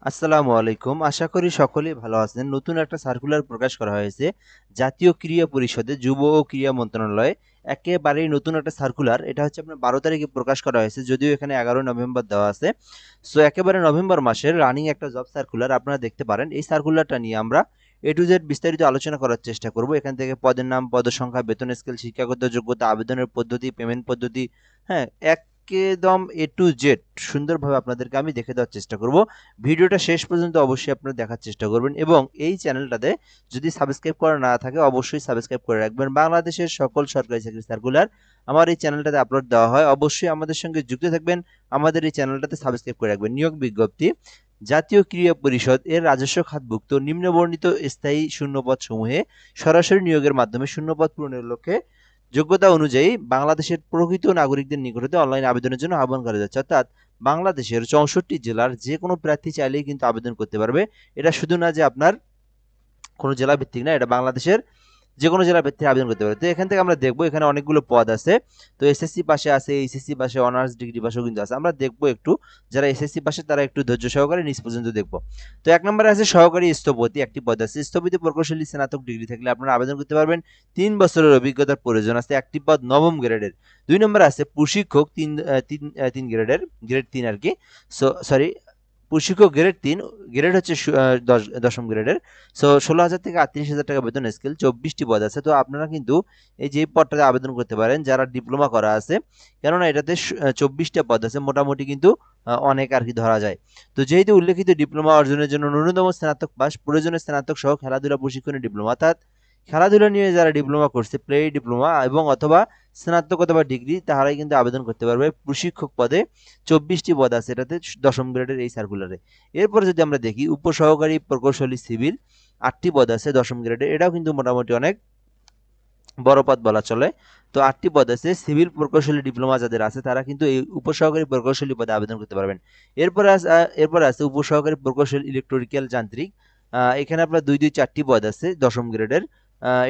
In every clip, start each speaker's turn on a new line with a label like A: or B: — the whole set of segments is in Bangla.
A: আসসালামু আলাইকুম। আশা করি সকলেই ভালো আছেন। নতুন একটা সার্কুলার প্রকাশ করা হয়েছে জাতীয় ক্রীড়া পরিষদে, যুব ও ক্রীড়া মন্ত্রণালয়ে। একেবারেই নতুন একটা সার্কুলার। এটা হচ্ছে আপনার 12 তারিখে প্রকাশ করা হয়েছে, যদিও এখানে 11 নভেম্বর দেওয়া আছে। সো একেবারে নভেম্বর মাসের রানিং একটা জব সার্কুলার আপনারা দেখতে পারেন। এই সার্কুলারটা নিয়ে আমরা এ টু জেড বিস্তারিত আলোচনা করার চেষ্টা করব। এখান থেকে পদের নাম, পদসংখ্যা, বেতন স্কেল, শিক্ষাগত যোগ্যতা, আবেদনের পদ্ধতি, পেমেন্ট পদ্ধতি, হ্যাঁ, একদম এ টু জেড সুন্দরভাবে আপনাদেরকে আমি দেখে দেওয়ার চেষ্টা করব। ভিডিওটা শেষ পর্যন্ত অবশ্যই আপনারা দেখার চেষ্টা করবেন এবং এই চ্যানেলটাতে যদি সাবস্ক্রাইব করা না থাকে অবশ্যই সাবস্ক্রাইব করে রাখবেন। বাংলাদেশের সকল সরকারি চাকরি সার্কুলার আমার এই চ্যানেলটাতে আপলোড দেওয়া হয়। অবশ্যই আমাদের সঙ্গে যুক্ত থাকবেন, আমাদের এই চ্যানেলটাতে সাবস্ক্রাইব করে রাখবেন। নিয়োগ বিজ্ঞপ্তি, জাতীয় ক্রীড়া পরিষদ এর রাজস্ব খাতভুক্ত নিম্নবর্ণিত স্থায়ী শূন্যপদ সমূহে সরাসরি নিয়োগের মাধ্যমে শূন্যপদ পূরণের লক্ষ্যে যোগ্যতা অনুযায়ী বাংলাদেশের প্রকৃত নাগরিকদের নিকট হতে অনলাইন আবেদনের জন্য আহ্বান করা যাচ্ছে। অর্থাৎ বাংলাদেশের 64 জেলার যে কোনো প্রার্থী চাইলেই কিন্তু আবেদন করতে পারবে। এটা শুধু না যে আপনার কোনো জেলা ভিত্তিক না, এটা বাংলাদেশের যে কোনো জেলা ভিত্তিক আবেদন করতে পারে। তো এখান থেকে আমরা দেখবো এখানে অনেকগুলো পদ আছে। তো এসএসসি পাশে আছে, এইচএসসি পাশে, অনার্স ডিগ্রি পাশেও কিন্তু আছে। আমরা দেখবো একটু, যারা এসএসসি পাশে তারা একটু ধৈর্য সহকারে নিচ পর্যন্ত দেখবো। তো 1 নম্বরে আছে সহকারী স্থপতি, একটি পদ আছে। স্থপতি প্রকৌশলী স্নাতক ডিগ্রি থাকলে আপনারা আবেদন করতে পারবেন। 3 বছরের অভিজ্ঞতার প্রয়োজন আছে, একটি পদ নবম গ্রেডের। 2 নম্বরে আছে প্রশিক্ষক, 3 গ্রেডের, গ্রেড 3 আর কি। সরি, প্রশিক্ষক গ্রেড 3, গ্রেড হচ্ছে দশম গ্রেডের। সো 16,000 থেকে 38,000 টাকা বেতন স্কেল, 24টি পদ আছে। তো আপনারা কিন্তু এই যে পদটাতে আবেদন করতে পারেন যারা ডিপ্লোমা করা আছে, কেননা এটাতে 24টা পদ আছে, মোটামুটি কিন্তু অনেক আর কি ধরা যায়। তো যেহেতু উল্লেখিত ডিপ্লোমা অর্জনের জন্য ন্যূনতম স্নাতক পাস, প্রয়োজনীয় স্নাতক সহ খেলাধুলা প্রশিক্ষণের ডিপ্লোমা, অর্থাৎ খেলাধুলা নিয়ে যারা ডিপ্লোমা করছে, প্লে ডিপ্লোমা এবং অথবা স্নাতক অথবা ডিগ্রি, তারাই কিন্তু আবেদন করতে পারবে প্রশিক্ষক পদে। 24টি পদ আছে এটাতে, দশম গ্রেডের এই সার্কুলারে। এরপরে যদি আমরা দেখি উপসহকারী প্রকৌশলী সিভিল, 8টি পদ আছে দশম গ্রেডে। এটাও কিন্তু মোটামুটি অনেক বড় পদ বলা চলে। তো 8টি পদ আছে। সিভিল প্রকৌশলী ডিপ্লোমা যাদের আছে তারা কিন্তু এই উপসহকারী প্রকৌশলী পদে আবেদন করতে পারবেন। এরপরে আছে উপসহকারী প্রকৌশলী ইলেকট্রিক্যাল যান্ত্রিক। এখানে আপনার 4টি পদ আছে দশম গ্রেডের।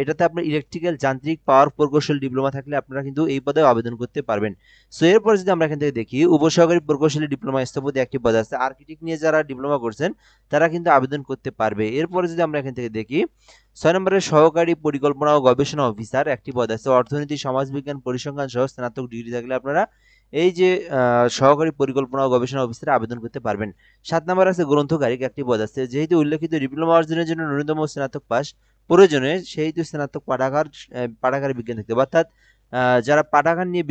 A: এটাতে আপনার ইলেকট্রিক্যাল যান্ত্রিক পাওয়ার প্রকৌশল ডিপ্লোমা থাকলে আপনারা কিন্তু এই পদে আবেদন করতে পারবেন। সো এরপর যদি আমরা এখান থেকে দেখি উপসহকারী প্রকৌশলী ডিপ্লোমা স্থপতি একটি পদ আছে। আর্কিটেক্ট নিয়ে যারা ডিপ্লোমা করছেন তারা কিন্তু আবেদন করতে পারবে। এরপরে যদি আমরা এখান থেকে দেখি 6 নম্বরে সহকারী পরিকল্পনা ও গবেষণা অফিসার একটি পদ আছে। অর্থনীতি, সমাজবিজ্ঞান, পরিসংখ্যান সহ স্নাতক ডিগ্রি থাকলে আপনারা এই যে সহকারী পরিকল্পনা ও গবেষণা অফিসারে আবেদন করতে পারবেন। 7 নম্বর আছে গ্রন্থকারিক একটি পদ আছে। যেহেতু উল্লেখিত ডিপ্লোমা অর্জনের জন্য ন্যূনতম স্নাতক পাস প্রয়োজনে, সেহেতু স্নাতক পাঠাগার বিজ্ঞান থাকতে হবে। অর্থাৎ যারা পাঠাগার নিয়ে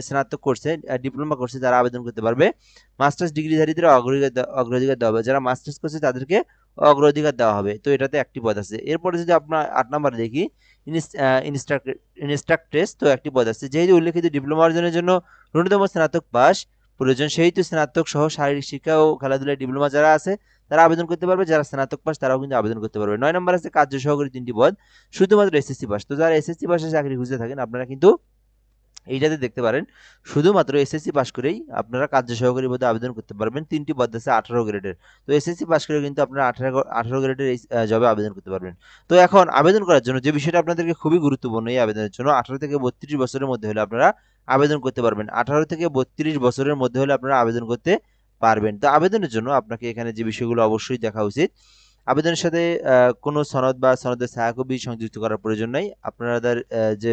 A: স্নাতক করছে, ডিপ্লোমা করছে, তারা আবেদন করতে পারবে। মাস্টার্স ডিগ্রিধারীদের অগ্রাধিকার দেওয়া হবে। যারা মাস্টার্স করছে তাদেরকে অগ্রাধিকার দেওয়া হবে। তো এটাতে একটি পদ আছে। এরপরে যদি আপনার 8 নম্বরে দেখি ইনস্ট্রাক্টরেস, তো একটি পদ আছে। যেহেতু উল্লেখিত ডিপ্লোমা অর্জনের জন্য ন্যূনতম স্নাতক পাস প্রয়োজন, সেহেতু স্নাতক সহ শারীরিক শিক্ষা ও খেলাধুলায় ডিপ্লোমা যারা আছে তারা আবেদন করতে পারবে। যারা স্নাতক পাস তারাও কিন্তু আবেদন করতে পারবে। 9 নম্বর আছে কার্য সহকারী, 3টি পদ, শুধুমাত্র এসএসসি পাস। তো যারা এসএসসি পাশে চাকরি খুঁজে থাকেন আপনারা কিন্তু এইটাতে দেখতে পারেন শুধুমাত্র এসএসসি পাস করেই আপনারা কার্য সহকারী পদে আবেদন করতে পারবেন। 3টি পদ আছে 18 গ্রেডের। তো এসএসসি পাস করে কিন্তু আপনারা 18 গ্রেডের এই জবে আবেদন করতে পারবেন। তো এখন আবেদন করার জন্য যে বিষয়টা আপনাদেরকে খুবই গুরুত্বপূর্ণ, এই আবেদনের জন্য 18 থেকে 32 বছরের মধ্যে হলে আপনারা আবেদন করতে পারবেন। 18 থেকে 32 বছরের মধ্যে হলে আপনারা আবেদন করতে পারবেন। তো আবেদনের জন্য আপনাকে এখানে যে বিষয়গুলো অবশ্যই দেখা উচিত, আবেদনের সাথে কোনো সনদ বা সনদের ছায়াকপি সংযুক্ত করার প্রয়োজন নাই। আপনাদের যে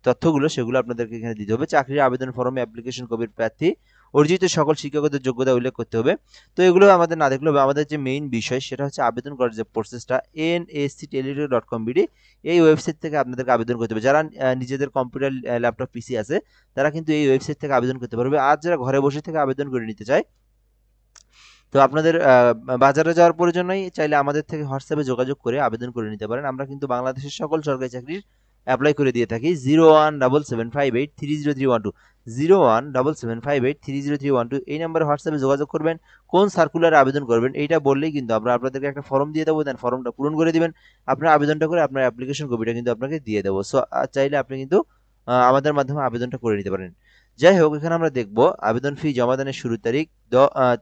A: তথ্যগুলো সেগুলো আপনাদেরকে এখানে দিতে হবে। চাকরির আবেদন ফর্মে অ্যাপ্লিকেশন কপির প্রার্থী অর্জিত সকল শিক্ষাগত যোগ্যতা উল্লেখ করতে হবে। তো এগুলো আমাদের না দেখলেও আমাদের যে মেইন বিষয় সেটা হচ্ছে আবেদন করার যে প্রসেসটা, nsctelito.com.bd, এই ওয়েবসাইট থেকে আপনাদেরকে আবেদন করতে হবে। যারা নিজেদের কম্পিউটার, ল্যাপটপ, পিসি আছে তারা কিন্তু এই ওয়েবসাইট থেকে আবেদন করতে পারবে। আর যারা ঘরে বসে থেকে আবেদন করে নিতে চায়, তো আপনাদের বাজারে যাওয়ার প্রয়োজন নেই, চাইলে আমাদের থেকে হোয়াটসঅ্যাপে যোগাযোগ করে আবেদন করে নিতে পারেন। আমরা কিন্তু বাংলাদেশের সকল সরকারি চাকরির অ্যাপ্লাই করে দিয়ে থাকি। 017758300312, 017758300312 এই নাম্বারে হোয়াটসঅ্যাপে যোগাযোগ করবেন। কোন সার্কুলারে আবেদন করবেন এইটা বললেই কিন্তু আমরা আপনাদেরকে একটা ফর্ম দিয়ে দেবো, দেন ফর্মটা পূরণ করে দিবেন। আপনার আবেদনটা করে আপনার অ্যাপ্লিকেশন কপিটা কিন্তু আপনাকে দিয়ে দেবো। সো চাইলে আপনি কিন্তু আমাদের মাধ্যমে আবেদনটা করে নিতে পারেন। যাই হোক, এখানে আমরা দেখব আবেদন ফি জমাদানের শুরুর তারিখ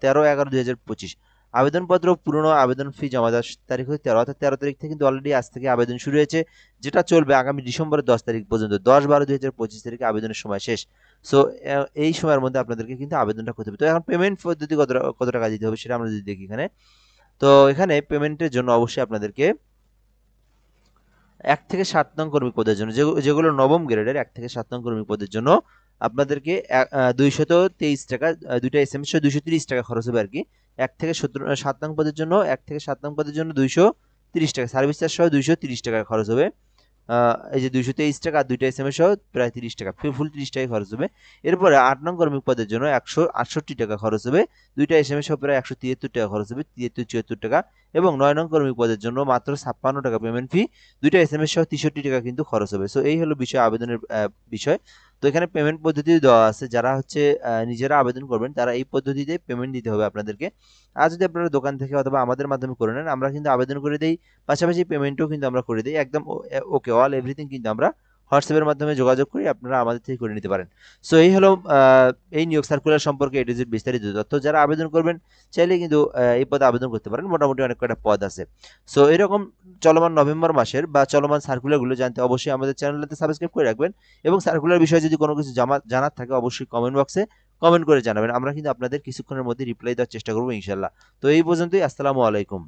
A: 13/11/2025। আবেদনপত্র পুরনো আবেদন ফি জমা দেওয়ার তারিখ হচ্ছে 13, অর্থাৎ 13 তারিখ থেকে কিন্তু অলরেডি আজ থেকে আবেদন শুরু হয়েছে, যেটা চলবে আগামী ডিসেম্বরের 10 তারিখ পর্যন্ত। 10/12/2025 তারিখে আবেদনের সময় শেষ। সো এই সময়ের মধ্যে আপনাদেরকে কিন্তু আবেদনটা করতে হবে। তো এখন পেমেন্ট পদ্ধতি কত টাকা দিতে হবে সেটা আমরা যদি দেখি এখানে, তো এখানে পেমেন্টের জন্য অবশ্যই আপনাদেরকে 1 থেকে 7 নং কর্মী পদের জন্য যেগুলো নবম গ্রেডের 1 থেকে 7 নং কর্মী পদের জন্য আপনাদেরকে 223 টাকা, দুইটা এসএমএস 230 টাকা খরচ হবে আর কি। 1 থেকে 7 নং পদের জন্য 1 থেকে 7 নং পদের জন্য 230 টাকা, সার্ভিস চার্জ সহ 230 টাকা খরচ হবে। এই যে 223 টাকা আর দুইটা এসএমএস সহ প্রায় 30 টাকা, ফুল 30 টাকা খরচ হবে। এরপরে 8 নং কর্মী পদের জন্য 168 টাকা খরচ হবে, দুইটা এসএমএস সহ প্রায় 173 টাকা খরচ হবে, 73-74 টাকা। এবং 9 নং কর্মী পদের জন্য মাত্র 56 টাকা পেমেন্ট ফি, দুইটা এসএমএস সহ 63 টাকা কিন্তু খরচ হবে। সো এই হলো বিষয়, আবেদনের বিষয়। তো এখানে পেমেন্ট পদ্ধতি দেওয়া আছে, যারা হচ্ছে নিজেরা আবেদন করবেন তারা এই পদ্ধতিতে পেমেন্ট দিতে হবে আপনাদেরকে। আর যদি আপনারা দোকান থেকে অথবা আমাদের মাধ্যমে করে নেন, আমরা কিন্তু আবেদন করে দেই, পাশাপাশি পেমেন্টও কিন্তু আমরা করে দিই একদম ওকে, অল এভরিথিং কিন্তু আমরা হোয়াটসঅ্যাপের মাধ্যমে যোগাযোগ করি, আপনারা আমাদের থেকে করে নিতে পারেন। সো এই হলো এই নিয়োগ সার্কুলার সম্পর্কে এ টু জেড বিস্তারিত তথ্য। যারা আবেদন করবেন চাইলে কিন্তু এই পদে আবেদন করতে পারেন, মোটামুটি অনেক কয়টা পদ আছে। সো এরকম চলমান নভেম্বর মাসের বা চলমান সার্কুলারগুলো জানতে অবশ্যই আমাদের চ্যানেলটাতে সাবস্ক্রাইব করে রাখবেন, এবং সার্কুলার বিষয়ে যদি কোনো কিছু জানার থাকে অবশ্যই কমেন্ট বক্সে কমেন্ট করে জানাবেন, আমরা কিন্তু আপনাদের কিছুক্ষণের মধ্যে রিপ্লাই দেওয়ার চেষ্টা করবো ইনশাল্লাহ। তো এই পর্যন্তই, আসসালামু আলাইকুম।